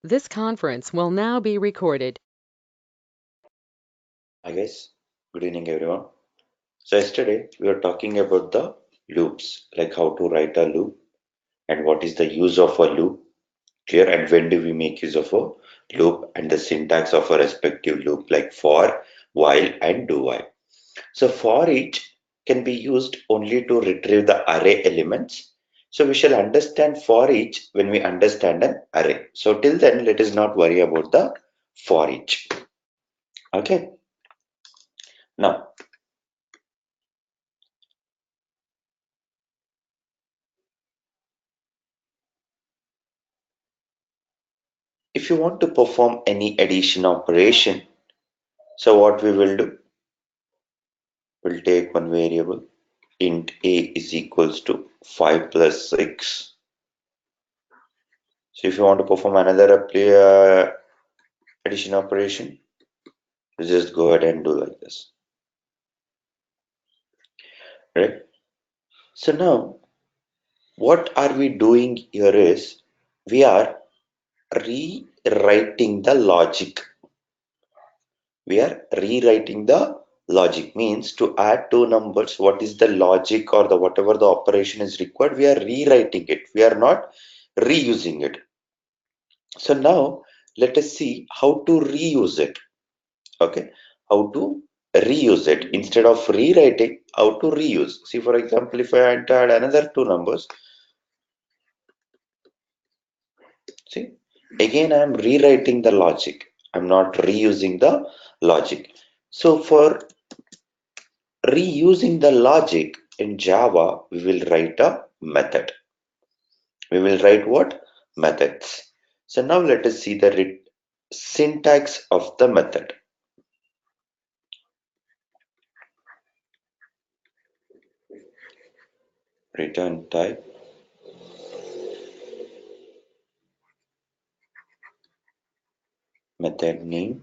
This conference will now be recorded. Hi guys, good evening everyone. So yesterday we were talking about the loops, like how to write a loop and what is the use of a loop, clear, and when do we make use of a loop and the syntax of a respective loop like for, while, and do while. So for each can be used only to retrieve the array elements. So we shall understand for each when we understand an array. So till then let us not worry about the for each. Okay. Now if you want to perform any addition operation, so what we will do, we'll take one variable, int a is equals to 5 plus 6. So if you want to perform another addition operation, you just go ahead and do like this, right? So now, what are we doing here is, we are rewriting the logic. We are rewriting the logic, means to add two numbers, what is the logic or the whatever the operation is required, we are rewriting it, we are not reusing it. So now let us see how to reuse it. Okay, how to reuse it instead of rewriting, how to reuse. See, for example, if I want to add another two numbers, see, again I am rewriting the logic, I'm not reusing the logic. So for reusing the logic in Java, we will write a method. We will write what? Methods. So now let us see the syntax of the method. Return type, method name,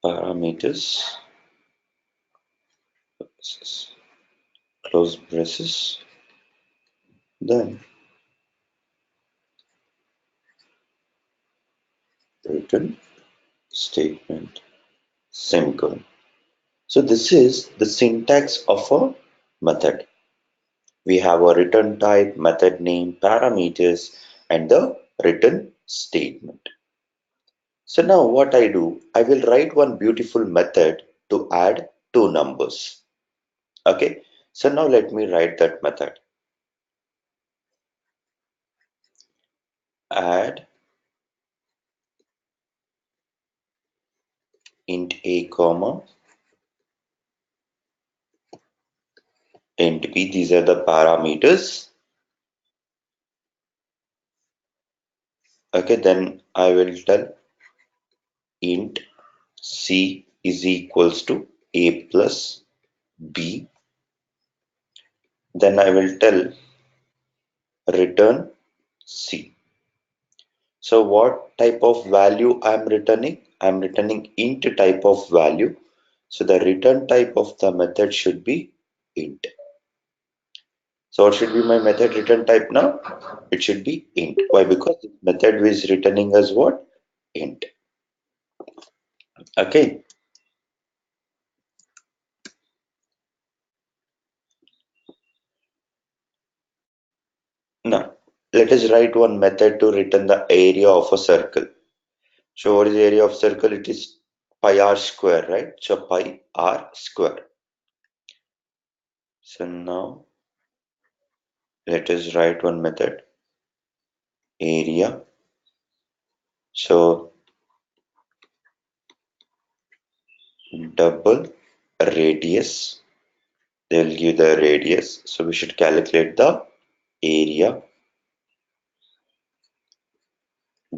parameters, close braces, then return statement, semicolon. So this is the syntax of a method. We have a return type, method name, parameters, and the return statement. So now what I do, I will write one beautiful method to add two numbers. Okay, so now let me write that method. Add int a comma int b. These are the parameters. Okay, then I will tell int c is equals to a plus b. Then I will tell return c. So what type of value I am returning? I am returning int type of value. So the return type of the method should be int. So what should be my method return type now? It should be int. Why? Because this method is returning as what? Int. Okay. Now let us write one method to return the area of a circle. So what is the area of circle? It is pi r square, right? So pi r square. So now let us write one method area. So double radius, they'll give the radius, so we should calculate the area.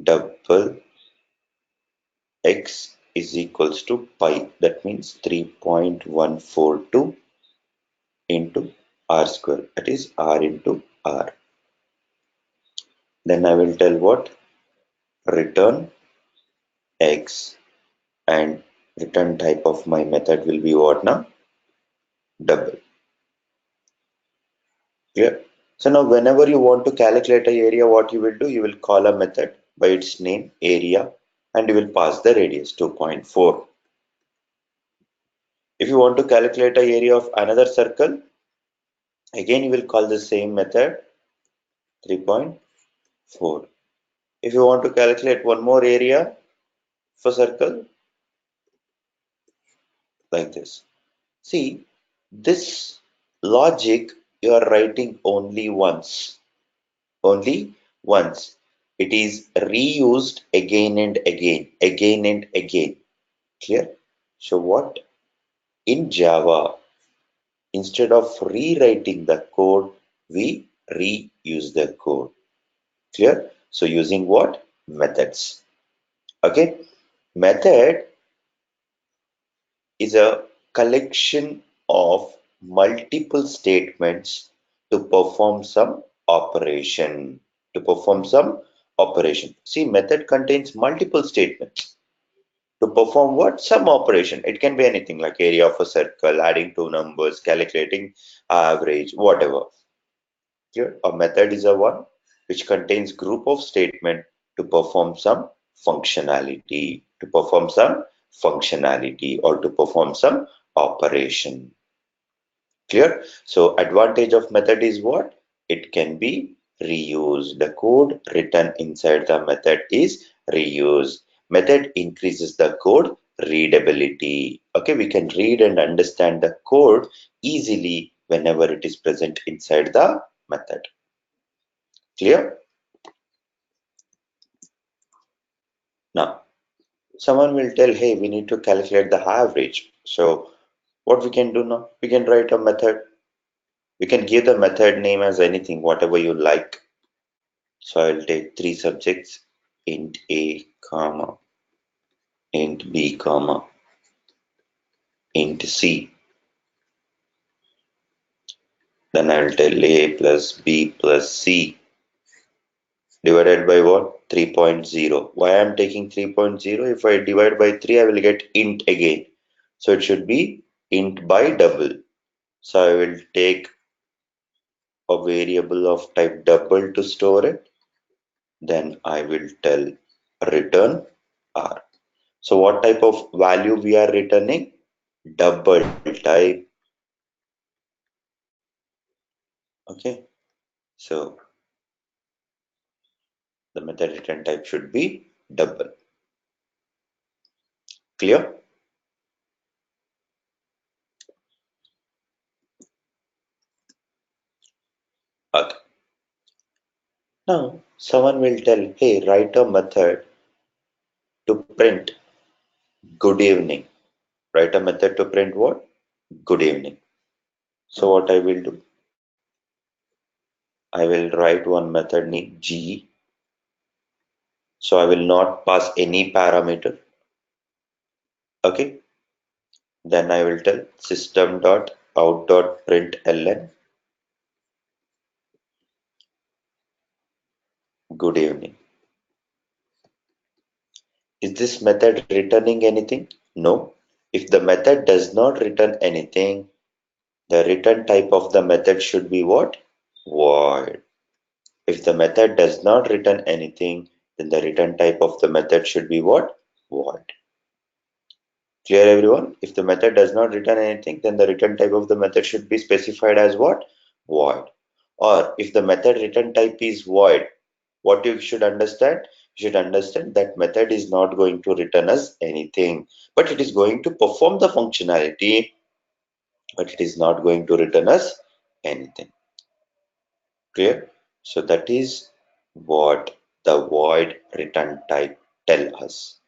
Double x is equals to pi, that means 3.142 into r square, that is r into r. Then I will tell what? Return x, and return type of my method will be what now? Double. Clear? So now whenever you want to calculate a area, what you will do, you will call a method by its name, area, and you will pass the radius 2.4. If you want to calculate a area of another circle, again you will call the same method 3.4. If you want to calculate one more area for circle, like this. See, this logic you are writing only once. Only once. It is reused again and again, again and again. Clear? So what? In Java, instead of rewriting the code, we reuse the code. Clear? So using what? Methods. Okay? Method is a collection of multiple statements to perform some operation. To perform some operation. See, method contains multiple statements. To perform what? Some operation. It can be anything like area of a circle, adding two numbers, calculating average, whatever. Here, a method is a one which contains group of statement to perform some functionality, or to perform some operation. Clear? So advantage of method is what? It can be reused. The code written inside the method is reused. Method increases the code readability. Okay, we can read and understand the code easily whenever it is present inside the method. Clear? Now, someone will tell, hey, we need to calculate the average. So what we can do now? We can write a method. We can give the method name as anything, whatever you like. So I'll take three subjects, int a, comma, int b, comma, int c. Then I'll tell a plus b plus c divided by what? 3.0. Why I'm taking 3.0? If I divide by 3, I will get int again. So it should be int by double. So I will take a variable of type double to store it. Then I will tell return r. So what type of value we are returning? Double type. Okay. So the method return type should be double. Clear? Okay. Now someone will tell, hey, write a method to print good evening. Write a method to print what? Good evening. So what I will do? I will write one method named G. So I will not pass any parameter. Okay. Then I will tell system.out.println good evening. Is this method returning anything? No. If the method does not return anything, the return type of the method should be what? Void. If the method does not return anything, then the return type of the method should be what? Void. Clear everyone? If the method does not return anything, then the return type of the method should be specified as what? Void. Or if the method return type is void, what you should understand? You should understand that method is not going to return us anything, but it is going to perform the functionality, but it is not going to return us anything. Clear? So that is what the void return type tell us.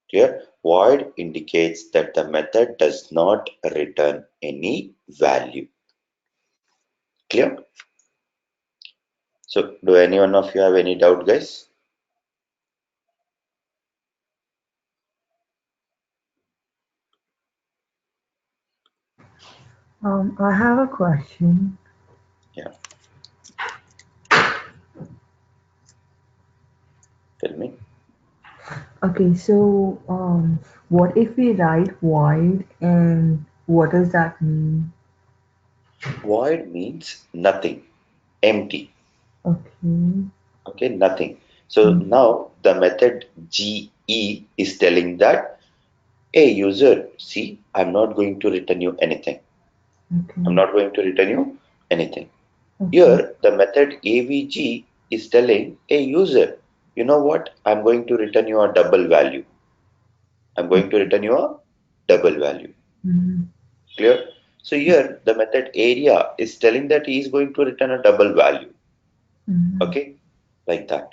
Clear? Void indicates that the method does not return any value. Clear? So do any one of you have any doubt, guys? I have a question. Yeah. Tell me. Okay, so what if we write void and what does that mean? Void means nothing. empty. Okay. Okay, nothing. So Mm, now the method GE is telling that, hey user, see, I'm not going to return you anything. I'm okay. not going to return you anything. Okay. Here, the method AVG is telling a user, you know what? I'm going to return you a double value. I'm going to return you a double value. Mm-hmm. Clear? So here, the method area is telling that he is going to return a double value. Mm-hmm. Okay? Like that.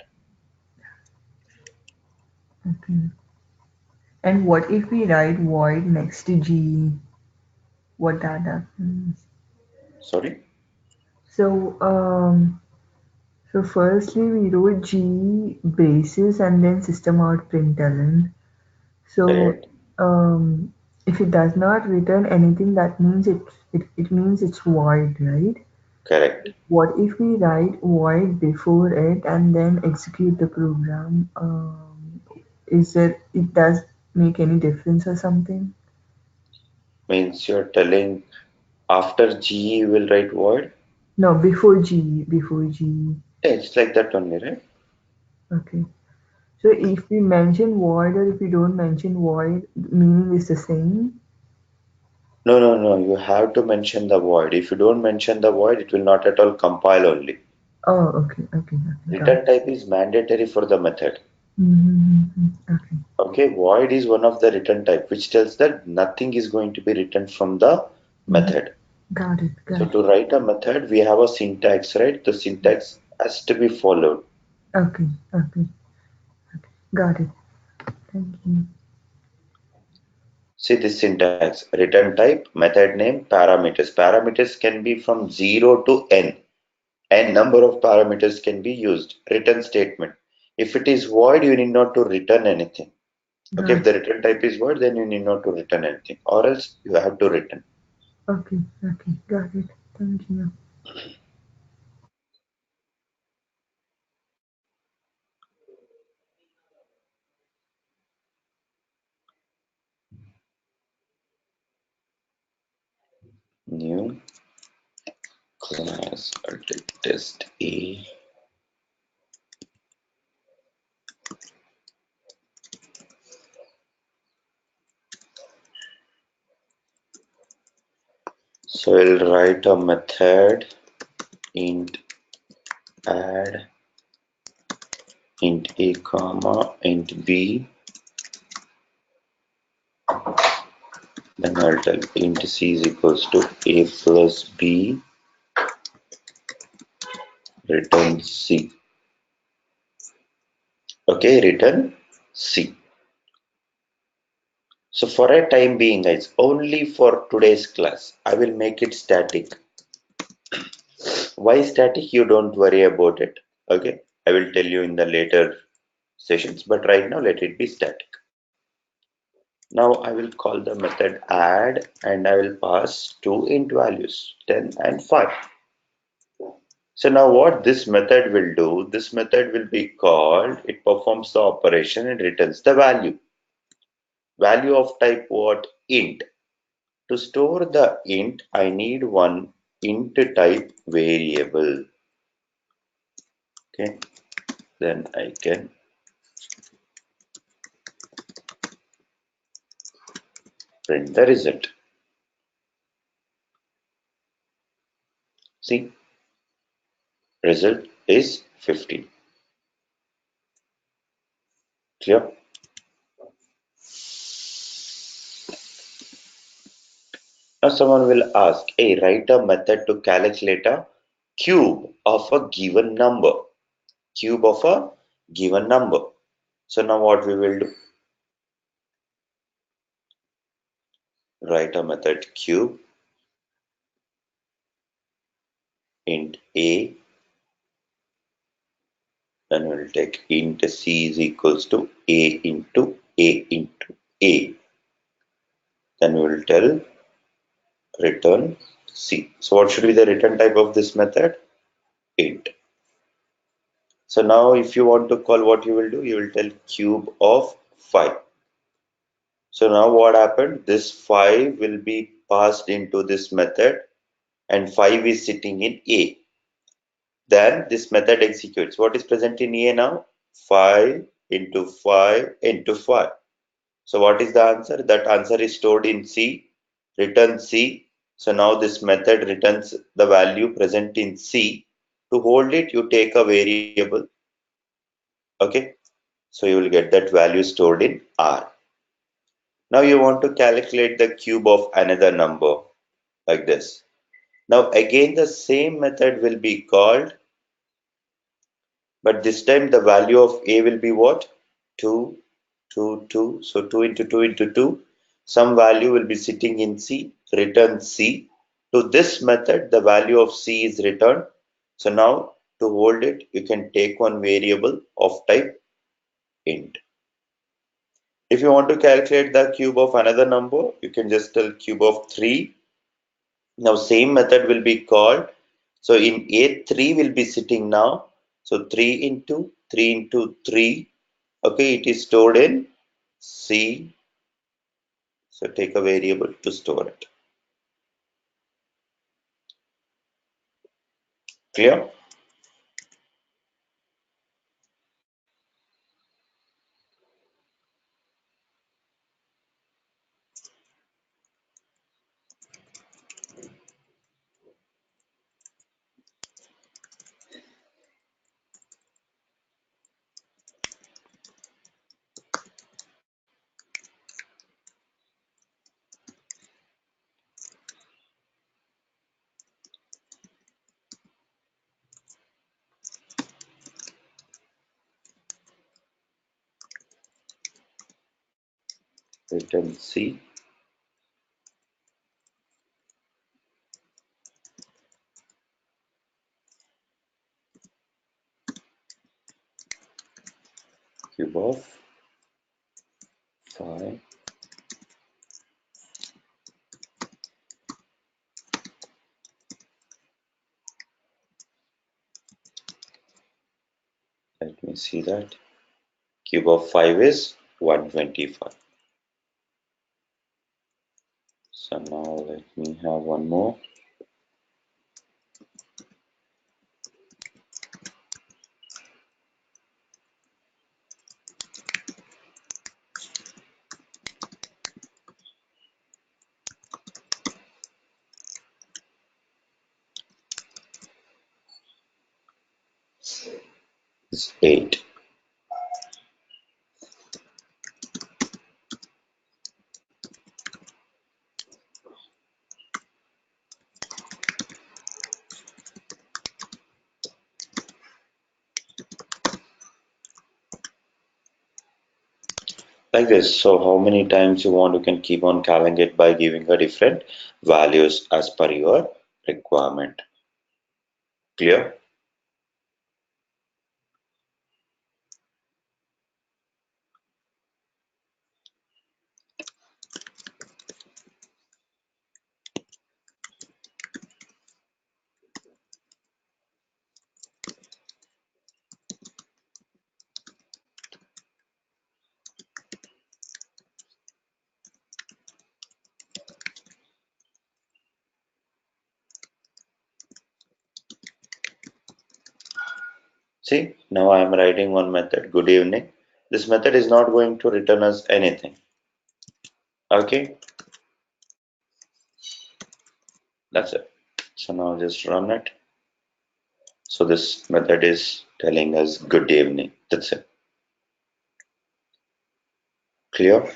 Okay. And what if we write void next to G? What that happens? Sorry? So, so firstly we wrote G braces and then system out println. So, Correct. um, if it does not return anything, that means it means it's void, right? Correct. What if we write void before it and then execute the program? Is it does make any difference or something? Means you're telling after GE you will write void? No, before G, before G. Yeah, it's like that only, right? Okay. So if we mention void or if we don't mention void, meaning is the same. No, no, no. You have to mention the void. If you don't mention the void, it will not at all compile only. Oh, okay, okay, okay, got Return it. type is mandatory for the method. Okay. Okay, void is one of the return type which tells that nothing is going to be written from the Mhm. method. Got it, So got it. to write a method, we have a syntax, right? The syntax has to be followed. Okay, okay, got it. Thank you. See this syntax, return type, method name, parameters. Parameters can be from 0 to n. N number of parameters can be used. Return statement. If it is void, you need not to return anything. Okay, if Got the return type is void, then you need not to return anything, or else you have to return. okay, okay, got it. Thank you. New class test A. So I'll write a method int add int a comma int b. Then I'll tell int c is equals to a plus b return c. Okay, return c. So for a time being, guys, only for today's class, I will make it static. Why static? You don't worry about it. Okay, I will tell you in the later sessions, but right now let it be static. Now I will call the method add and I will pass two int values 10 and 5. So now what this method will do, this method will be called, it performs the operation and returns the value. Value of type what? Int. To store the int, I need one int type variable. Okay, then I can print the result. See, result is 15. Clear? Now someone will ask, hey, write a method to calculate a cube of a given number. Cube of a given number. So now what we will do? Write a method cube int a, then we'll take int c is equals to a into a into a. Then we will tell return c. So what should be the return type of this method? Int. So now if you want to call, what you will do, you will tell cube of 5. So now what happened? This 5 will be passed into this method and 5 is sitting in A. then this method executes. What is present in A now? 5 into 5 into 5. So what is the answer? That answer is stored in C, return C. So now this method returns the value present in C. To hold it, you take a variable. Okay, so you will get that value stored in R. Now you want to calculate the cube of another number like this. Now again the same method will be called, but this time the value of A will be what? 2, 2, 2. So 2 into 2 into 2. Some value will be sitting in C, return C. To this method, the value of C is returned. So now to hold it, you can take one variable of type int. If you want to calculate the cube of another number, you can just tell cube of 3. Now same method will be called. So in A, 3 will be sitting now. So 3 into 3 into 3. Okay, it is stored in C. So take a variable to store it. Clear? Return C. Cube of 5. Let me see that. Cube of 5 is 125. So now let me have one more. It's 8. Like this. So how many times you want, you can keep on calling it by giving a different values as per your requirement. Clear? See, now I am writing one method, good evening. This method is not going to return us anything. Okay, that's it. So now just run it. So this method is telling us good evening. That's it. Clear?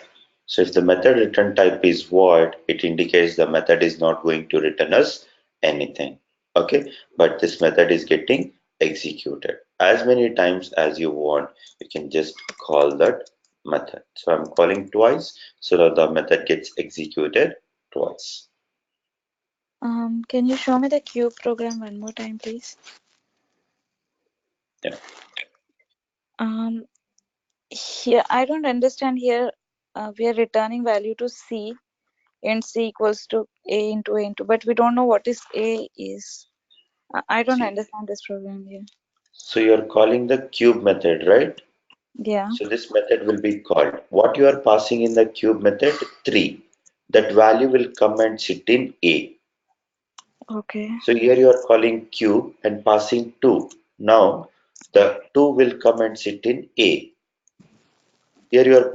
So if the method return type is void, it indicates the method is not going to return us anything. Okay, but this method is getting executed. As many times as you want, you can just call that method. So I'm calling twice so that the method gets executed twice. Can you show me the cube program one more time, please? Yeah. Here I don't understand. Here we are returning value to C, and C equals to A into, but we don't know what is A is. I don't See, understand this program here. so you're calling the cube method, right? Yeah. So this method will be called. What you are passing in the cube method? 3. That value will come and sit in A. Okay. So here you are calling cube and passing 2. Now the 2 will come and sit in A. Here you are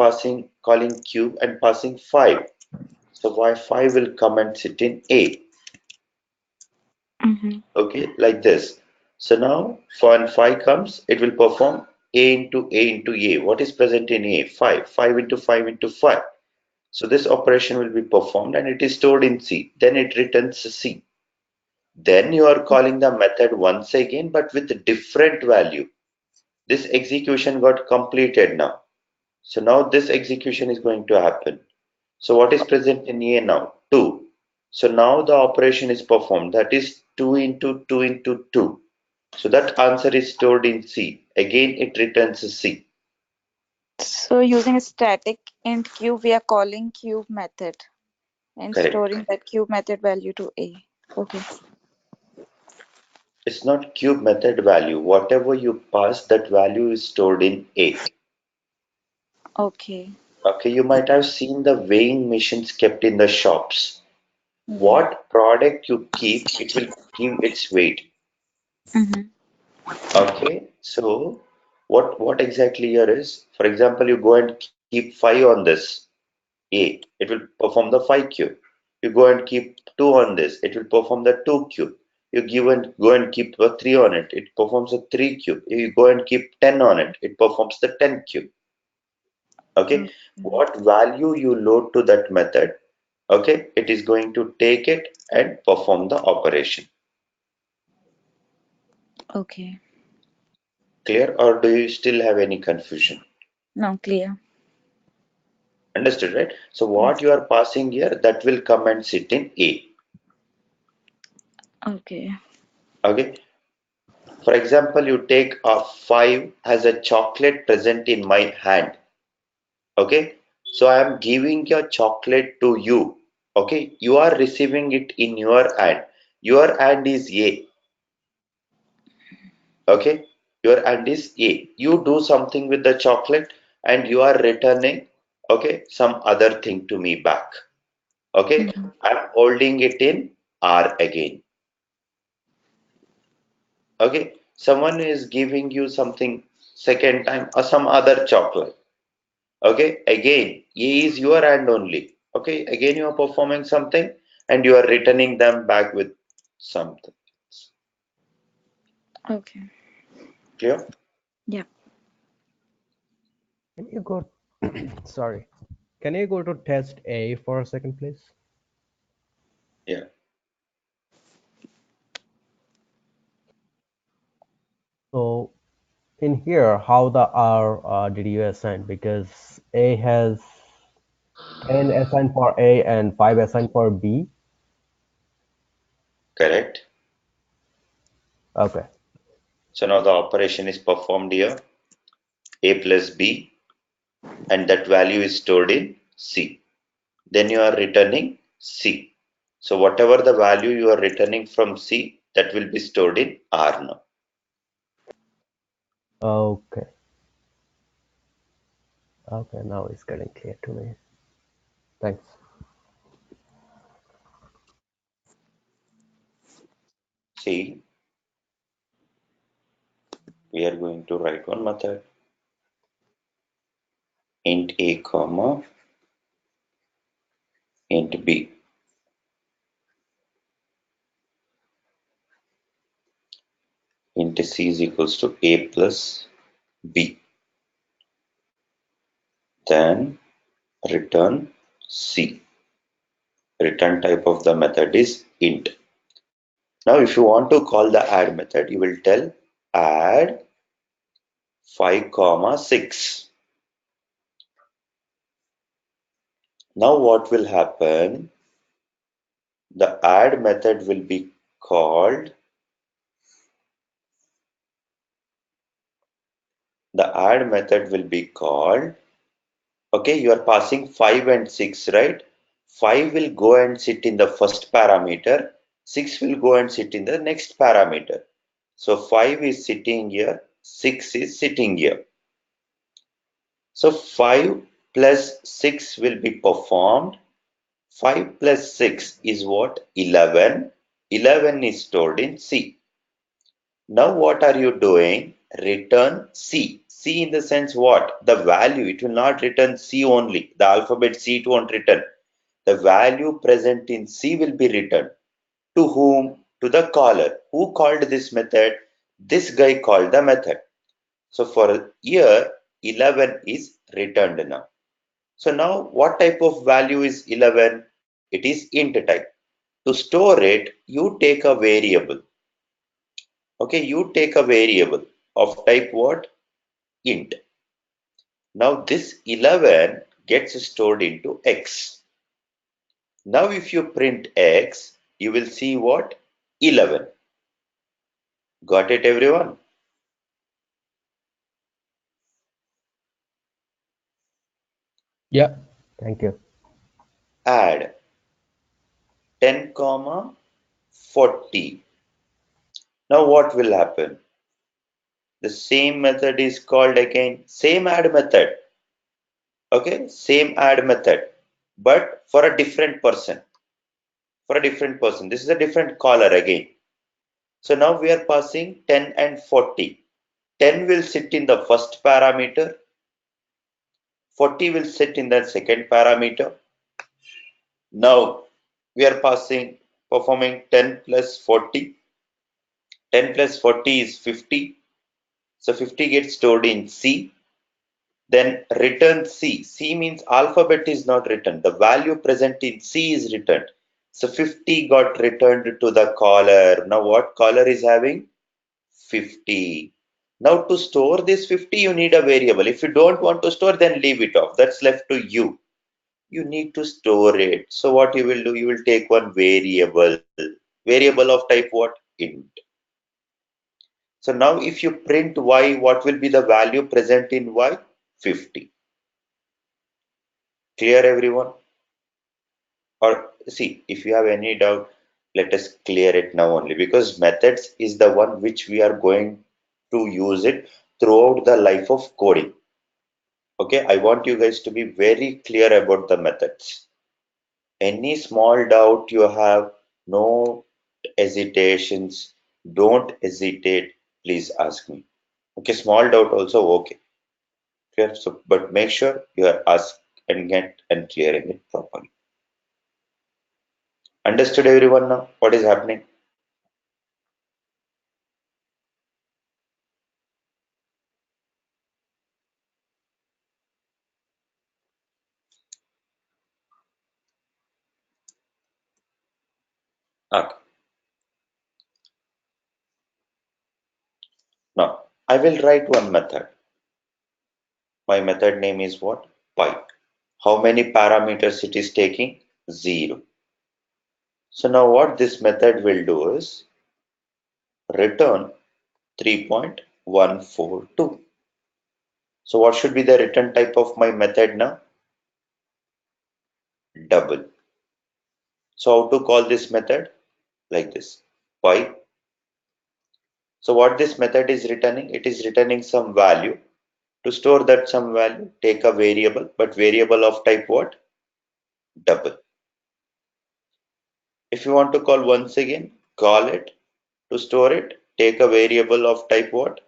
calling cube and passing 5. So why 5 will come and sit in A. Mm-hmm. Okay, like this. So now when 5 comes, it will perform A into A into A. What is present in A? 5. 5 into 5 into 5. So this operation will be performed and it is stored in C. Then it returns C. Then you are calling the method once again, but with a different value. This execution got completed now. So now this execution is going to happen. So what is present in A now? 2. So now the operation is performed. That is 2 into 2 into 2. So that answer is stored in C. Again, it returns C. So using a static int cube, we are calling cube method and Correct. storing that cube method value to A. Okay. It's not cube method value. Whatever you pass, that value is stored in A. Okay. Okay, you might have seen the weighing machines kept in the shops. Yeah. What product you keep, it will give its weight. Mm-hmm. Okay, so what exactly here is, for example, you go and keep 5 on this A, it will perform the 5 cube. You go and keep 2 on this, it will perform the 2 cube. You go and keep a 3 on it, it performs a 3 cube. You go and keep 10 on it, it performs the 10 cube. Okay, Okay. what value you load to that method, okay, it is going to take it and perform the operation. Okay. Clear, or do you still have any confusion? Now clear. Understood, right? So what Yes. you are passing here, that will come and sit in A. Okay. Okay. For example, you take a 5 as a chocolate present in my hand. Okay. So I am giving a chocolate to you. Okay. You are receiving it in your hand. Your hand is A. Okay. Your hand is A. You do something with the chocolate and you are returning, okay, some other thing to me back. Okay. Mm-hmm. I'm holding it in R again. Okay, someone is giving you something second time or some other chocolate. Okay, again, A is your hand only. Okay, again you are performing something and you are returning them back with something. Okay. Clear? Yeah. Can you go, sorry, can you go to test A for a second, please? Yeah. So in here, how the R did you assign? Because A has 10 assigned for A and 5 assigned for B. Correct. Okay. So now the operation is performed here. A plus B, and that value is stored in C. Then you are returning C. So whatever the value you are returning from C, that will be stored in R now. Okay. Okay, now it's getting clear to me. Thanks. See, we are going to write one method, int a comma int b. Int c is equals to a plus b. Then return c. Return type of the method is int. Now if you want to call the add method, you will tell add 5 comma 6. Now what will happen? The add method will be called. The add method will be called. Okay, you are passing 5 and 6, right? 5 will go and sit in the first parameter, 6 will go and sit in the next parameter. So 5 is sitting here, 6 is sitting here. So 5 plus 6 will be performed. 5 plus 6 is what? 11. 11 is stored in C. Now what are you doing? Return C. C in the sense what? The value. It will not return C only. The alphabet C it won't return. The value present in C will be returned. To whom? To the caller. Who called this method? This guy called the method. So for here, 11 is returned now. So now what type of value is 11? It is int type. To store it, you take a variable. Okay, you take a variable of type what? Int. Now this 11 gets stored into X. Now if you print X, you will see what? 11. Got it, everyone? Yeah. Thank you. Add 10, 40. Now what will happen? The same method is called again, same add method. Okay, same add method, but for a different person. For a different person. This is a different caller again. So now we are passing 10 and 40. 10 will sit in the first parameter. 40 will sit in the second parameter. Now we are performing 10 plus 40. 10 plus 40 is 50. So 50 gets stored in C. Then return C. C means alphabet is not written. The value present in C is returned. So 50 got returned to the caller. Now what caller is having? 50. Now to store this 50, you need a variable. If you don't want to store, then leave it off. That's left to you. You need to store it. So what you will do, you will take one variable. Variable of type what? Int. So now if you print Y, what will be the value present in Y? 50. Clear, everyone? Or see, if you have any doubt, let us clear it now only, because methods is the one which we are going to use it throughout the life of coding. Okay, I want you guys to be very clear about the methods. Any small doubt you have, no hesitations, don't hesitate, please ask me. Okay, small doubt also okay. Clear? So, but make sure you are asked and get and clearing it properly. Understood, everyone, now what is happening? Okay. Now I will write one method. My method name is what? Pipe. How many parameters it is taking? 0. So now what this method will do is return 3.142. So what should be the return type of my method now? Double. So how to call this method? Like this. Pipe. So what this method is returning? It is returning some value. To store that some value, take a variable, but variable of type what? Double. If you want to call once again, call it. To store it, take a variable of type what?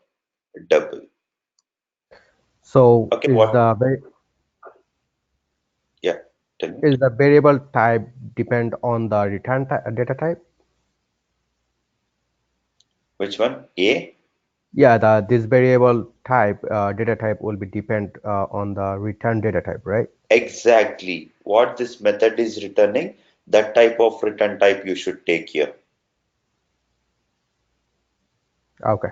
Double. So Okay, what? Yeah, tell me. Is the variable type depend on the return data type? Which one? A? Yeah, this variable type data type will be depend on the return data type, right? Exactly. What this method is returning, that type of return type you should take here. Okay.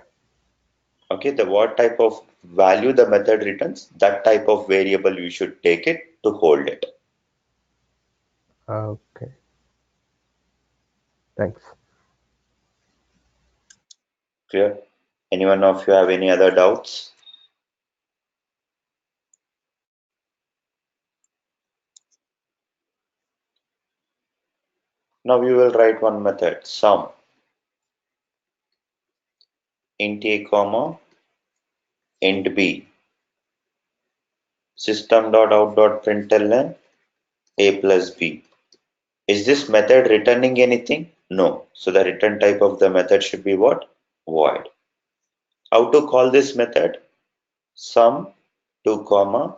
Okay, the what type of value the method returns, that type of variable you should take it to hold it. Okay. Thanks. Clear? Anyone of you have any other doubts? Now we will write one method, sum. Int a comma int b. System.out.println a plus b. Is this method returning anything? No. So the return type of the method should be what? Void. How to call this method? Sum 2 comma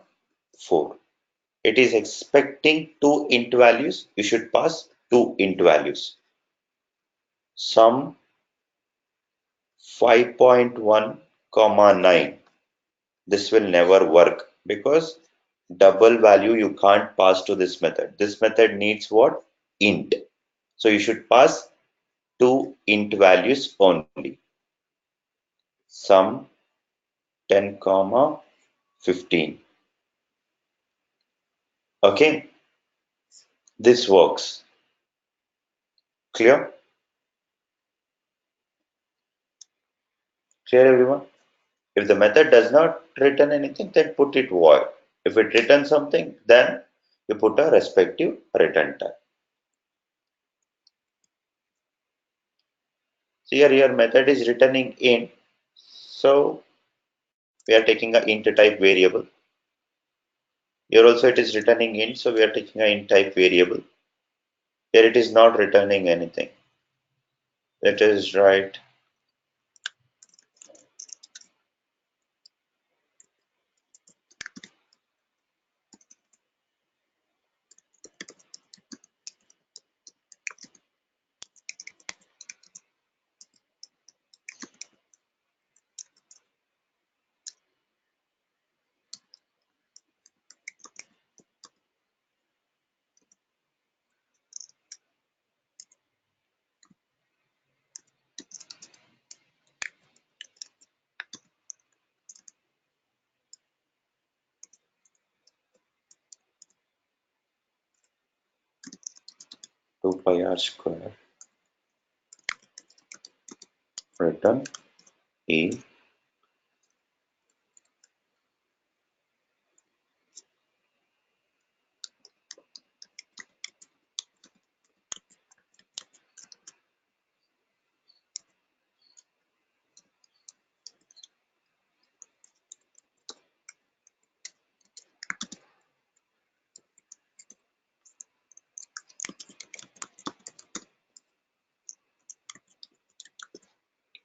4. It is expecting two int values. You should pass two int values. Sum 5.1 comma 9. This will never work because double value you can't pass to this method. This method needs what? Int. So you should pass two int values only. Sum 10 comma 15. Okay, this works. Clear? Clear, everyone? If the method does not return anything, then put it void. If it returns something, then you put a respective return type. So here your method is returning int, so we are taking a int type variable. Here also it is returning int, so we are taking a int type variable. Here it is not returning anything. Let us write 2 pi r square return a.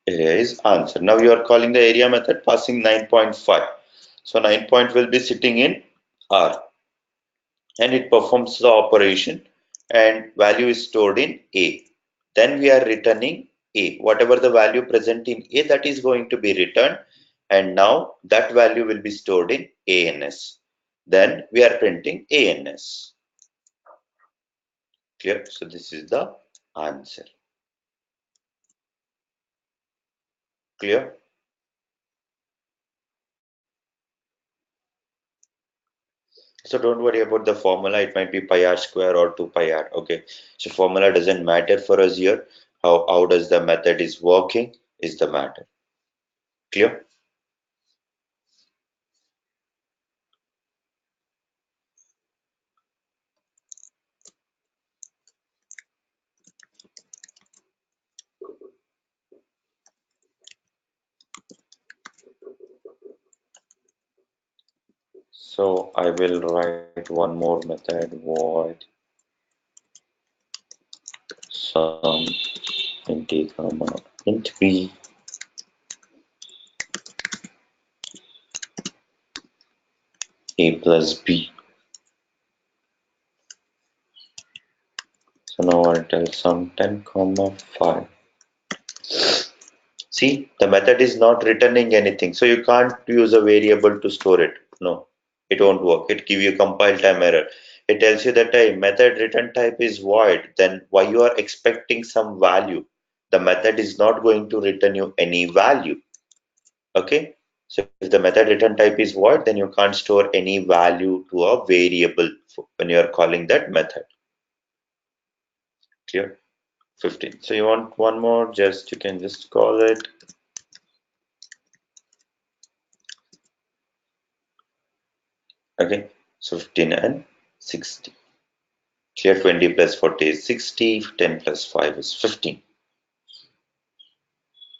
Area is answer. Now you are calling the area method passing 9.5. So 9 point will be sitting in R and it performs the operation and value is stored in A. Then we are returning A. Whatever the value present in A, that is going to be returned, and now that value will be stored in ANS. Then we are printing ANS. Clear? So this is the answer. Clear? So don't worry about the formula. It might be pi r square or 2 pi r. Okay. So formula doesn't matter for us here. How does the method is working is the matter. Clear? So I will write one more method, void sum int a comma int b a plus b. So now I'll tell sum 10 comma 5. See, the method is not returning anything, so you can't use a variable to store it. No, it won't work. It give you compile time error. It tells you that a method return type is void. Then why you are expecting some value? The method is not going to return you any value. Okay, so if the method return type is void, then you can't store any value to a variable when you are calling that method. Clear? 15. So you want one more? Just you can just call it. Okay, so 15 and 60. Here 20 plus 40 is 60, 10 plus 5 is 15.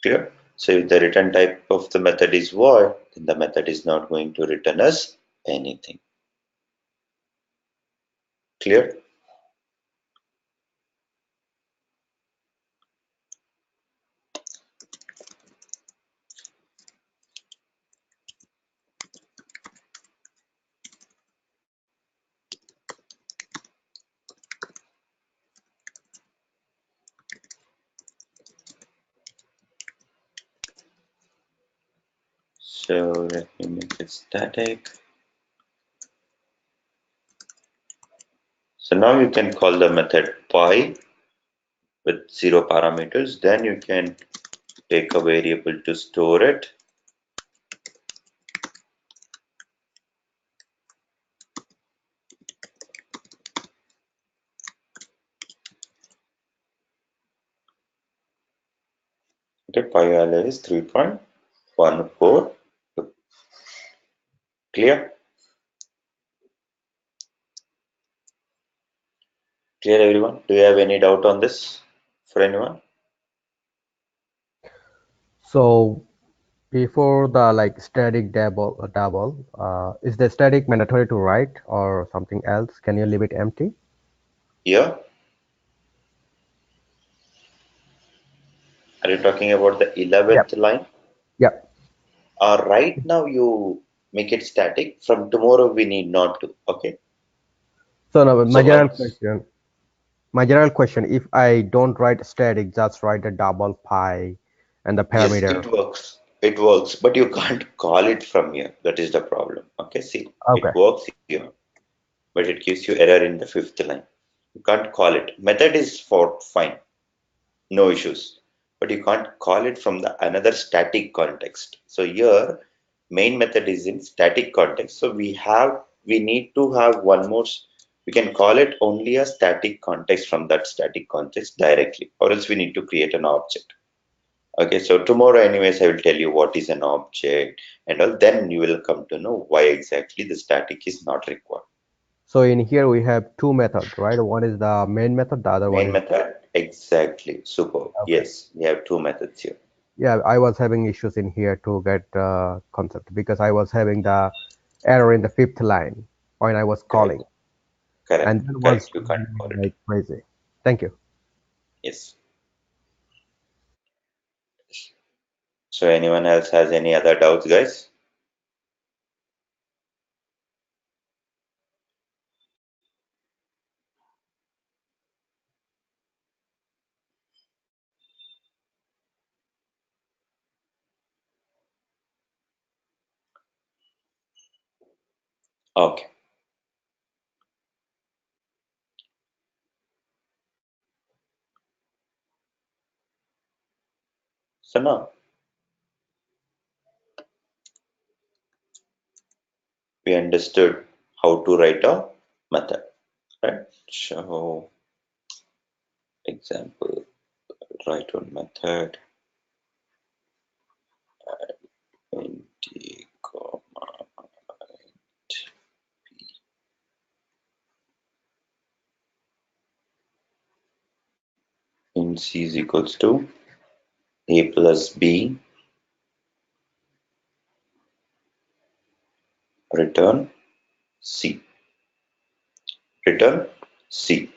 Clear? So if the return type of the method is void, then the method is not going to return us anything. Clear? So let me make it static. So now you can call the method pi with 0 parameters. Then you can take a variable to store it. Okay, pi value is 3.142. Clear? Clear, everyone? Do you have any doubt on this for anyone? So before the like static double, is the static mandatory to write or something else? Can you leave it empty? Here, are you talking about the 11th Yep. line? Yep. Right now you make it static. From tomorrow we need not to. Okay. So now my So general once, question. My general question, if I don't write static, just write the double pi and the yes, parameter. it works. It works, but you can't call it from here. That is the problem. Okay, see, Okay. it works here, but it gives you error in the 5th line. You can't call it. Method is for fine, no issues, but you can't call it from the another static context. So here, main method is in static context. So we need to have one more. We can call it only a static context from that static context directly, or else we need to create an object. Okay, so tomorrow, anyways, I will tell you what is an object and all. Then you will come to know why exactly the static is not required. So in here we have two methods, right? One is the main method, the other one Main is method, exactly. Super. okay. Yes, we have two methods here. Yeah, I was having issues in here to get concept because I was having the error in the fifth line when I was calling, Correct. Correct. and that was Correct. You can't call it. like crazy. Thank you. Yes. So anyone else has any other doubts, guys? Okay. So now we understood how to write a method, right? So example, write one method int comma int c is equals to a plus b return c. Return c,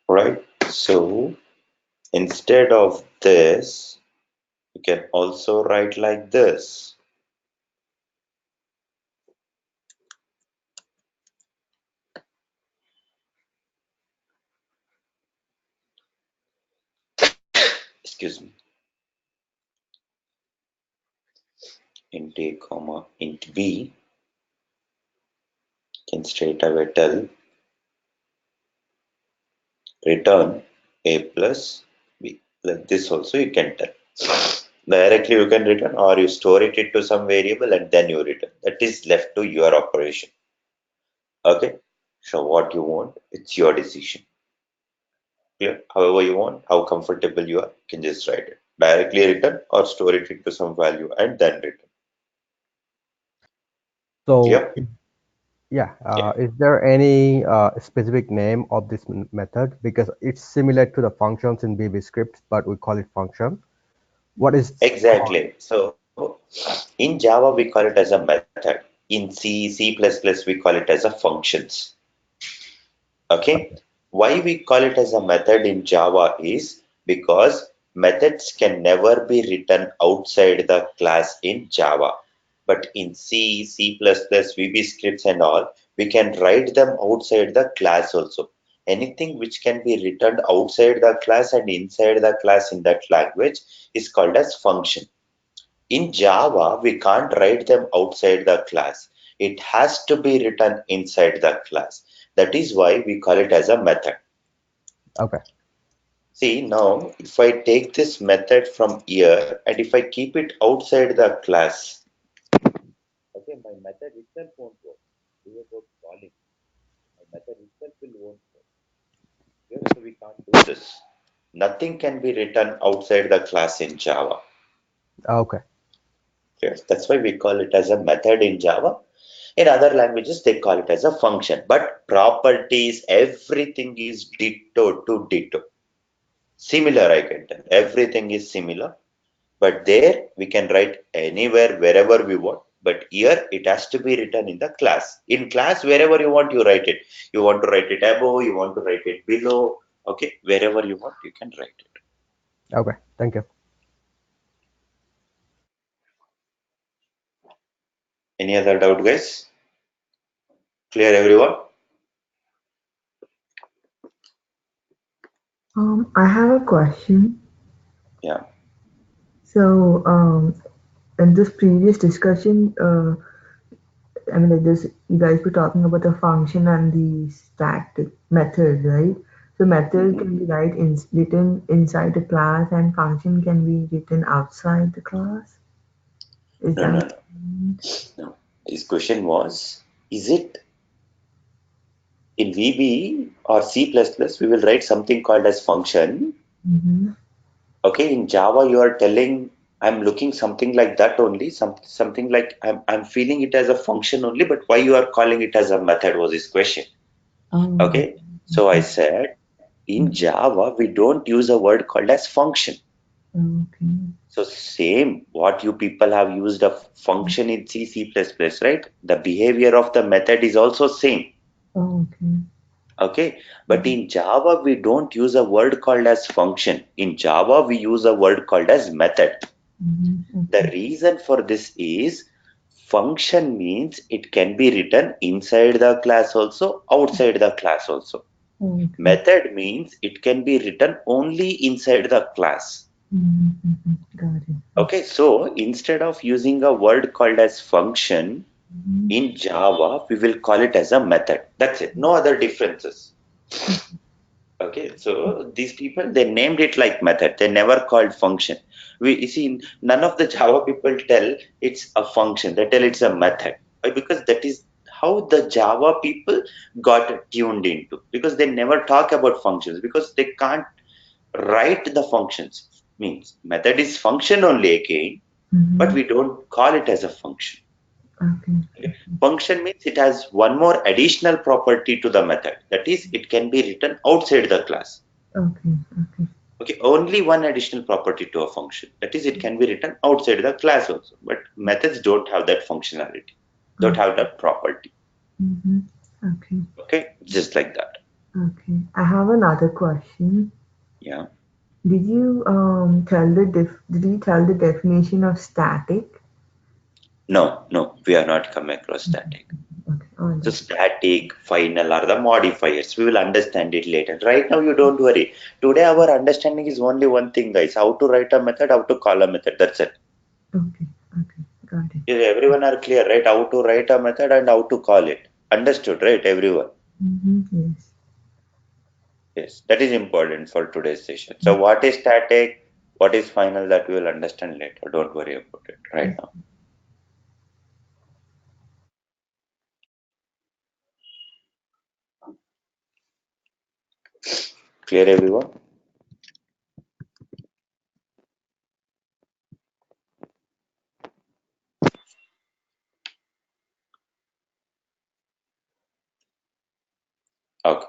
right? So instead of this, you can also write like this. Excuse me. Int a comma int b can straight away tell return a plus b. Like this also you can tell. Directly you can return, or you store it into some variable and then you return. That is left to your operation. Okay. So what you want, it's your decision. Clear? However you want, how comfortable you are, you can just write it. Directly return or store it into some value and then return. So Clear? yeah, Yeah. is there any specific name of this method? Because it's similar to the functions in VB scripts, but we call it function. What is called? Exactly. So in Java, we call it as a method. In C++, we call it as a functions. Okay. Why we call it as a method in Java is because methods can never be written outside the class in Java. But in C++, VB scripts and all, we can write them outside the class also. Anything which can be written outside the class and inside the class in that language is called as function. In Java, we can't write them outside the class. It has to be written inside the class. That is why we call it as a method. Okay. See, now if I take this method from here and if I keep it outside the class, okay, my method itself won't work. We are about calling. My method itself won't work. Here, so we can't do this. Nothing can be written outside the class in Java. Okay. Yes, that's why we call it as a method in Java. In other languages, they call it as a function. But properties, everything is ditto to ditto. Similar, I can tell. Everything is similar. But there, we can write anywhere, wherever we want. But here, it has to be written in the class. In class, wherever you want, you write it. You want to write it above, you want to write it below. Okay, wherever you want, you can write it. Okay. Thank you. Any other doubt, guys? Clear, everyone? I have a question. Yeah. So, in this previous discussion, I mean, like this, you guys were talking about the function and the static method, right? So, method can be written inside the class, and function can be written outside the class. Is No, no, that? no. No. His question was, is it in VB or C++, we will write something called as function. Mm-hmm. Okay, in Java, you are telling I'm looking something like that only, something like I'm feeling it as a function only, but why you are calling it as a method was his question. Oh, Okay, so I said in Java, we don't use a word called as function. okay. So same what you people have used a function in C, C++, right? The behavior of the method is also same. Okay. Okay, but in Java, we don't use a word called as function. In Java, we use a word called as method. Mm-hmm. The reason for this is function means it can be written inside the class also, outside the class also. Okay. Method means it can be written only inside the class. Mm-hmm. Got it. Okay, so instead of using a word called as function, Mm-hmm. in Java, we will call it as a method. That's it. No other differences. Okay, so these people they named it like method. They never called function. We you see none of the Java people tell it's a function. They tell it's a method. Why? Because that is how the Java people got tuned into. Because they never talk about functions because they can't write the functions. Means method is function only again, but Mm-hmm. we don't call it as a function. Okay. Okay. Function means it has one more additional property to the method. That is, it can be written outside the class. Okay. Okay. Okay, only one additional property to a function. That is, it can be written outside the class also. But methods don't have that functionality, don't have that property. Mm-hmm. Okay. Okay, just like that. Okay. I have another question. Yeah. Did you tell the definition of static? No, no, we are not come across static. Okay. All So right. static, final are the modifiers. We will understand it later. Right now, you don't worry. Today, our understanding is only one thing, guys. How to write a method, how to call a method. That's it. Okay. Okay. Got it. Yes, everyone are clear, right? How to write a method and how to call it. Understood, right? Everyone. Mm-hmm. Yes. Yes, that is important for today's session. So what is static? What is final? That we will understand later. Don't worry about it right now. Clear, everyone? Okay.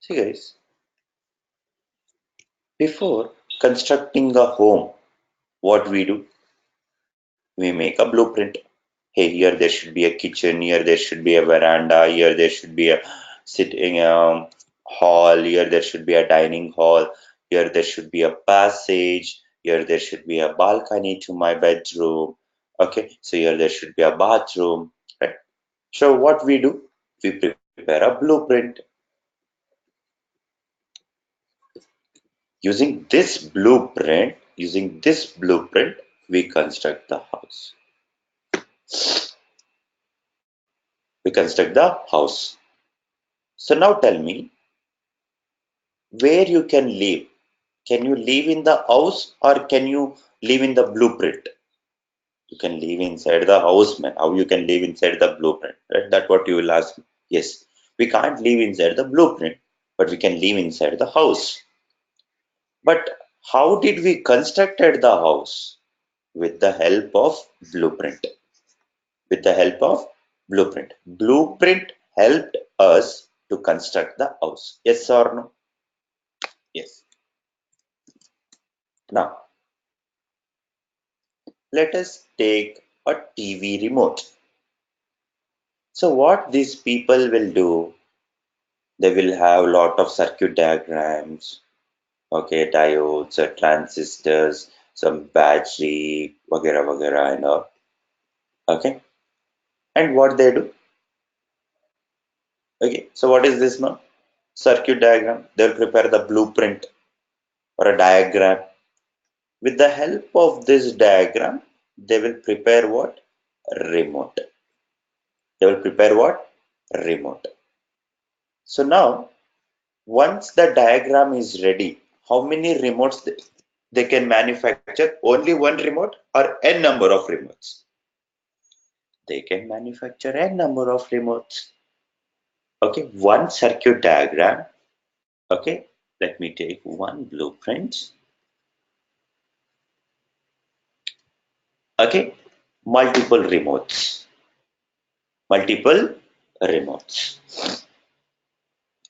See, guys, before constructing a home, what we do? We make a blueprint. Hey, here there should be a kitchen, here there should be a veranda, here there should be a sitting hall, here there should be a dining hall, here there should be a passage, here there should be a balcony to my bedroom. Okay, so here there should be a bathroom, right? So what we do? We prepare a blueprint. Using this blueprint, using this blueprint, we construct the house. We construct the house. So now tell me, where you can live? Can you live in the house or can you live in the blueprint? You can live inside the house, man. How you can live inside the blueprint? Right? That's what you will ask me. Yes, we can't live inside the blueprint, but we can live inside the house. But how did we constructed the house? With the help of blueprint. With the help of blueprint. Blueprint helped us to construct the house. Yes or no? Yes. Now, let us take a TV remote. So what these people will do, they will have a lot of circuit diagrams, okay, diodes, transistors, some battery, वगैरह and all. Okay. And what they do? Okay, so what is this now? Circuit diagram. They'll prepare the blueprint or a diagram. With the help of this diagram, they will prepare what? Remote. They will prepare what? Remote. So now, once the diagram is ready, how many remotes they can manufacture? Only one remote or n number of remotes? They can manufacture n number of remotes. Okay, one circuit diagram. Okay, let me take one blueprint. Okay, multiple remotes. Multiple remotes.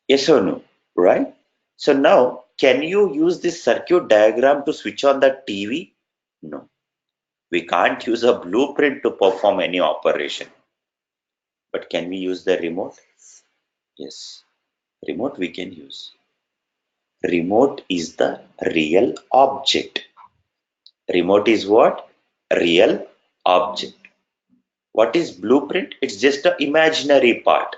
Yes or no? Right? So now, can you use this circuit diagram to switch on the TV? No. We can't use a blueprint to perform any operation. But can we use the remote? Yes. Remote we can use. Remote is the real object. Remote is what? Real object. What is blueprint? It's just an imaginary part.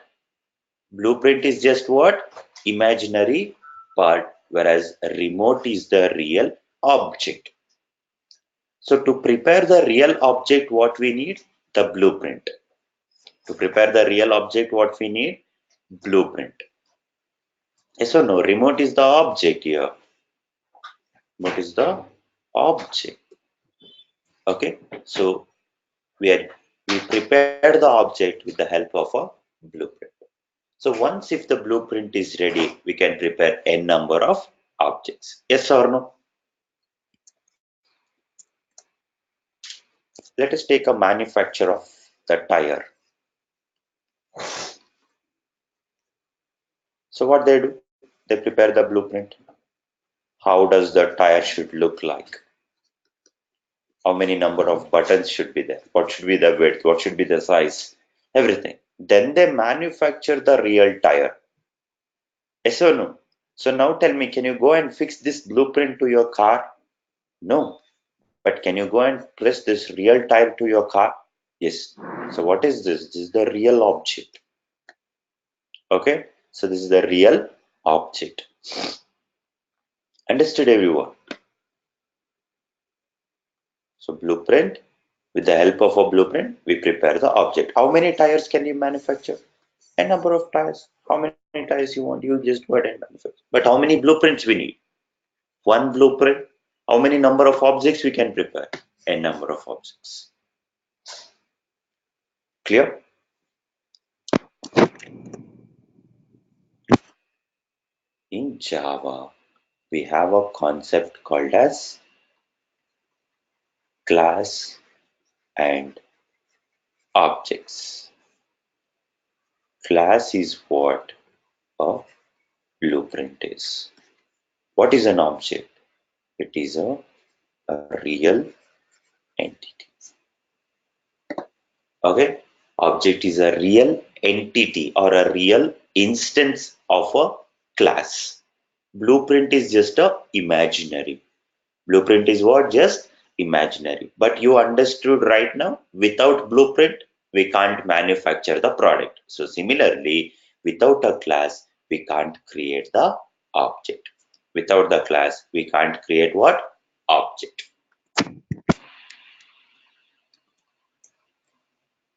Blueprint is just what? Imaginary part, whereas remote is the real object. So to prepare the real object, what we need? The blueprint. To prepare the real object, what we need? Blueprint. Yes or no? Remote is the object here. Remote is the object. Okay, so we prepare the object with the help of a blueprint. So once if the blueprint is ready, we can prepare n number of objects. Yes or no? Let us take a manufacturer of the tire. So what they do? They prepare the blueprint. How does the tire should look like? How many number of buttons should be there? What should be the width? What should be the size? Everything. Then they manufacture the real tire. Yes or no? So now tell me, can you go and fix this blueprint to your car? No. But can you go and press this real tire to your car? Yes. So what is this? This is the real object. Okay. So this is the real object. Understood, everyone? So blueprint, with the help of a blueprint, we prepare the object. How many tires can you manufacture? A number of tires. How many tires you want? You just go ahead and manufacture. But how many blueprints we need? One blueprint. How many number of objects we can prepare? A number of objects. Clear? In Java, we have a concept called as class and objects. Class is what a blueprint is. What is an object? It is a real entity. Okay, object is a real entity or a real instance of a class. Blueprint is just a imaginary. Blueprint is what? Just imaginary. But you understood right now, without blueprint, we can't manufacture the product. So similarly, without a class, we can't create the object. Without the class, we can't create what? object.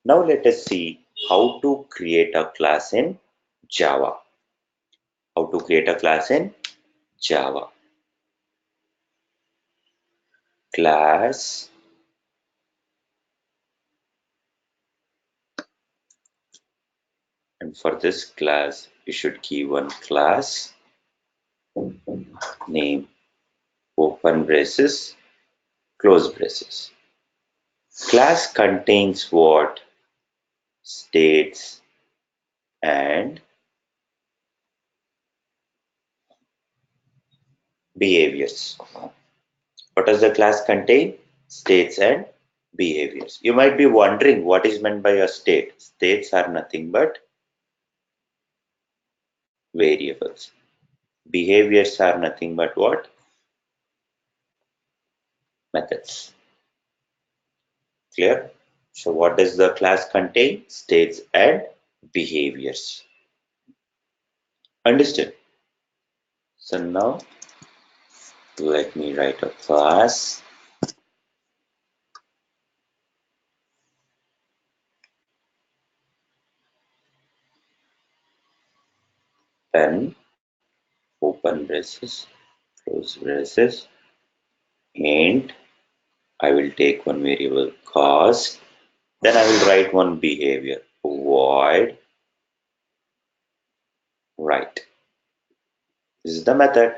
Now let us see how to create a class in Java. How to create a class in Java. Class and for this class you should give one class name, open braces, close braces. Class contains what? States and behaviors. What does the class contain? States and behaviors. You might be wondering what is meant by a state. States are nothing but variables. Behaviors are nothing but what? Methods. Clear? So what does the class contain? States and behaviors. Understood? So now let me write a class pen, open braces, close braces, and I will take one variable cost. Then I will write one behavior, void write. This is the method.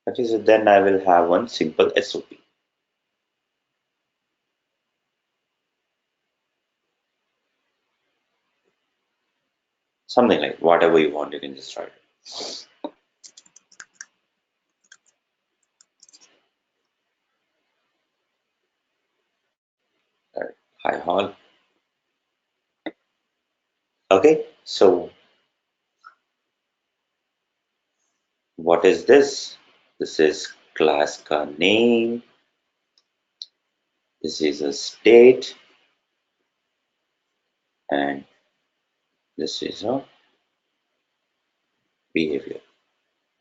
Okay, so then I will have one simple SOP. Something like whatever you want, you can just write. Hi all. Okay, so what is this? This is class ka name. This is a state, and this is a behavior.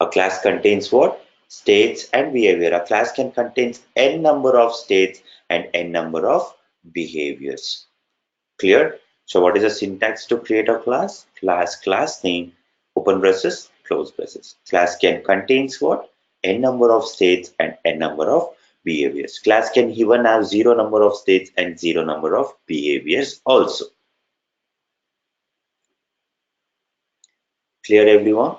A class contains what? States and behavior. A class can contain n number of states and n number of behaviors. Clear? So what is the syntax to create a class? Class name, open braces, close braces. Class can contains what? N number of states and n number of behaviors. Class can even have 0 number of states and 0 number of behaviors also. Clear everyone?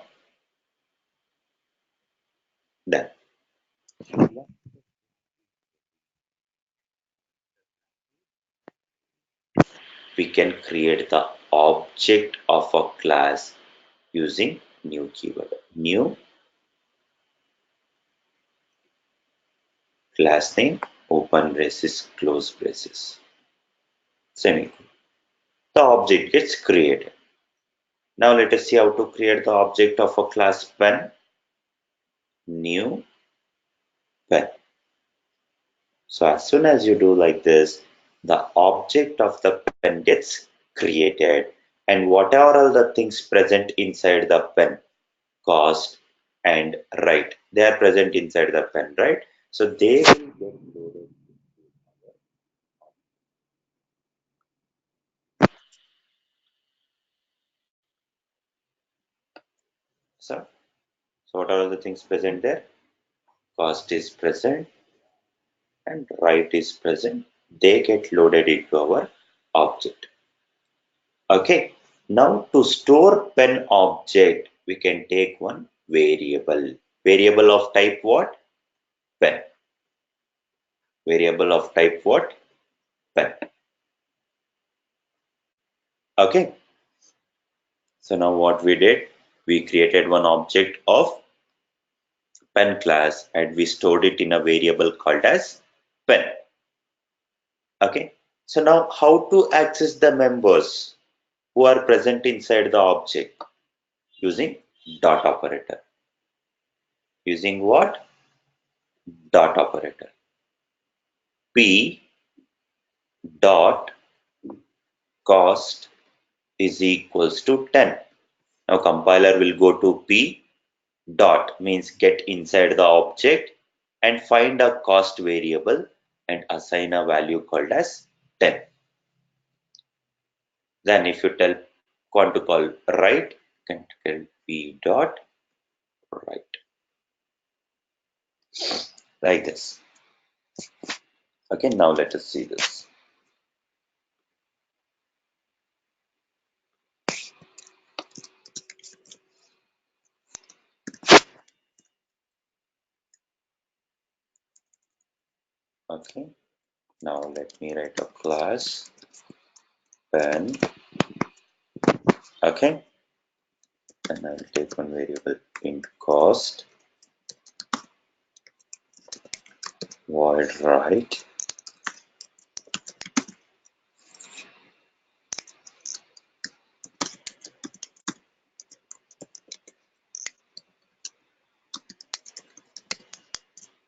Done. We can create the object of a class using new keyword. New class name, open braces, close braces, semicolon. The object gets created. Now let us see how to create the object of a class pen. New pen. So as soon as you do like this, the object of the pen gets created, and whatever are the things present inside the pen, cost and write, they are present inside the pen, right? So they will get loaded. So what are the things present there? Cost is present and write is present. They get loaded into our object. Okay, now to store pen object, we can take one variable. Variable of type what? Pen. Variable of type what? Pen. Okay, so now what we did, we created one object of pen class and we stored it in a variable called as pen. Okay, so now how to access the members who are present inside the object? Using dot operator. Using what? Dot operator. P dot cost is equals to 10. Now compiler will go to P dot means get inside the object and find a cost variable and assign a value called as 10. Then if you want to call write, you can tell p dot write like this. Okay, now let us see this. Okay, now let me write a class pen. Okay, and I'll take one variable int cost void write.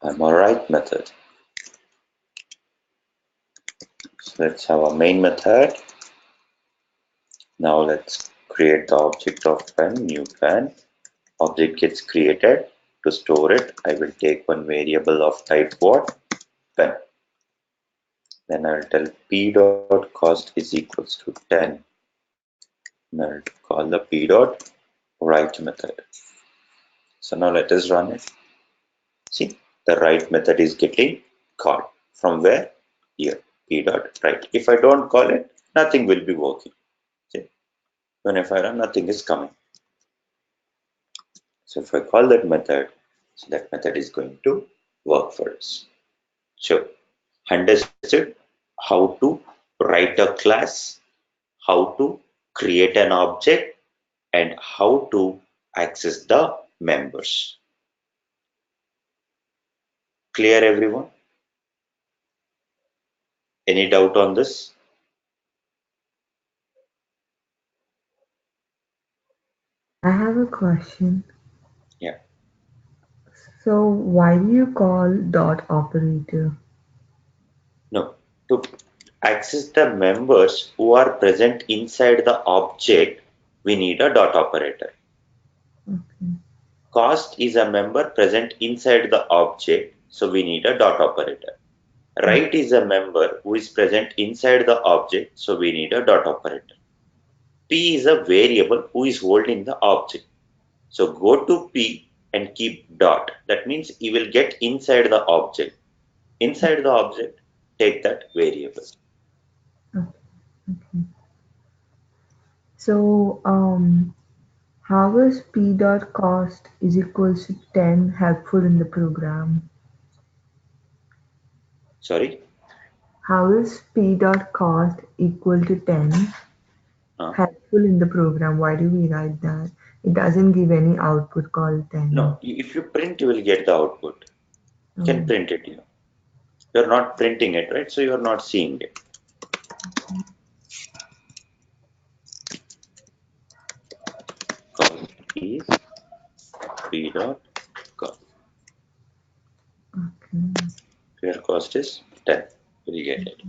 I'm a write method. So let's have a main method. Now let's create the object of pen, new pen. Object gets created. To store it, I will take one variable of type what? Pen. Then I'll tell p dot cost is equals to 10. And I'll call the p dot write method. So now let us run it. See, the write method is getting called. From where? Here, p dot write. If I don't call it, nothing will be working. See? When if I run, nothing is coming. So if I call that method, so that method is going to work for us. So understood how to write a class, how to create an object, and how to access the members. Clear, everyone? Any doubt on this? I have a question. Yeah. So why do you call dot operator? No. To access the members who are present inside the object, we need a dot operator. Okay. Cost is a member present inside the object, so we need a dot operator. Write is a member who is present inside the object, so we need a dot operator. P is a variable who is holding the object. So go to P and keep dot. That means you will get inside the object. Inside the object, take that variable. Okay. So how is p dot cost is equals to 10 helpful in the program? Sorry? How is p dot cost equal to 10 helpful in the program? Why do we write that? It doesn't give any output called 10. No, if you print, you will get the output. You can print it here. You're not printing it, right? So you're not seeing it. Cost is p dot cost. Okay. Your cost is 10. You'll get it.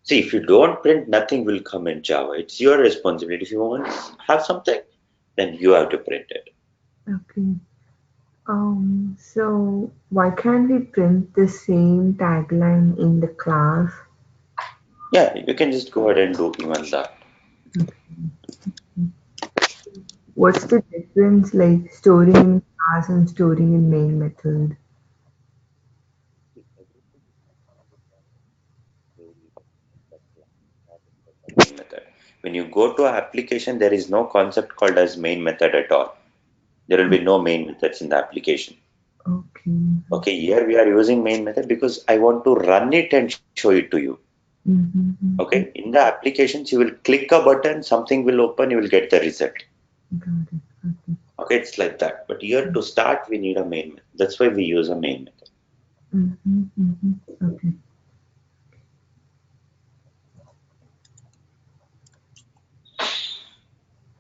See, if you don't print, nothing will come in Java. It's your responsibility. If you want to have something, then you have to print it. Okay. So why can't we print the same tagline in the class? Yeah, you can just go ahead and do even that. What's the difference like storing in class and storing in main method? Main method. When you go to an application, there is no concept called as main method at all. There will be no main methods in the application. Okay. Okay, here we are using main method because I want to run it and show it to you. Mm-hmm. Okay, in the applications, you will click a button, something will open, you will get the result. Got it. Okay. Okay, it's like that. But here to start, we need a main method. That's why we use a main method. Mm-hmm. Mm-hmm. Okay.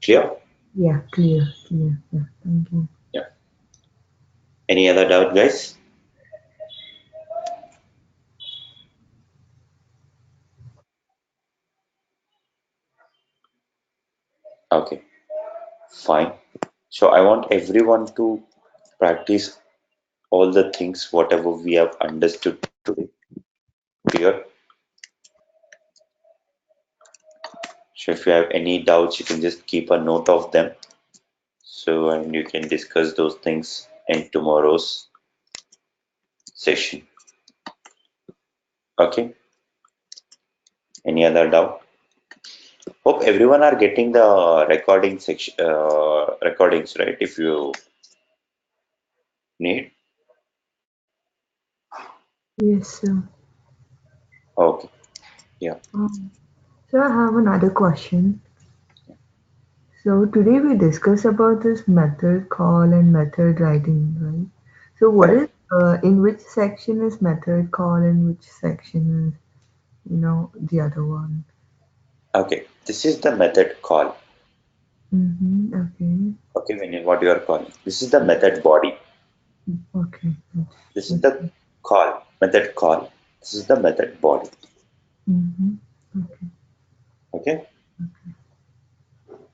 Clear? Yeah, clear. Yeah, thank you. Yeah. Any other doubt, guys? Okay, fine. So I want everyone to practice all the things whatever we have understood today. Clear? So if you have any doubts, you can just keep a note of them. So and you can discuss those things in tomorrow's session. Okay? Any other doubt? Hope everyone are getting the recording section recordings, right? If you need. Yes, sir. Okay. Yeah. So I have another question. So today we discuss about this method call and method writing, right? So what is Correct. in which section is method call and which section is the other one? Okay. This is the method call. Mm-hmm. Okay. Okay, when you, what you are calling. This is the method body. Okay. This is the call. Method call. This is the method body. Mm-hmm. Okay. Okay.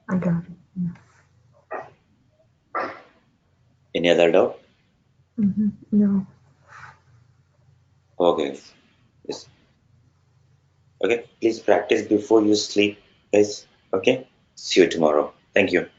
I got it. Yeah. Any other doubt? Mm-hmm. No. Okay. Yes. Okay. Please practice before you sleep, guys. Okay. See you tomorrow. Thank you.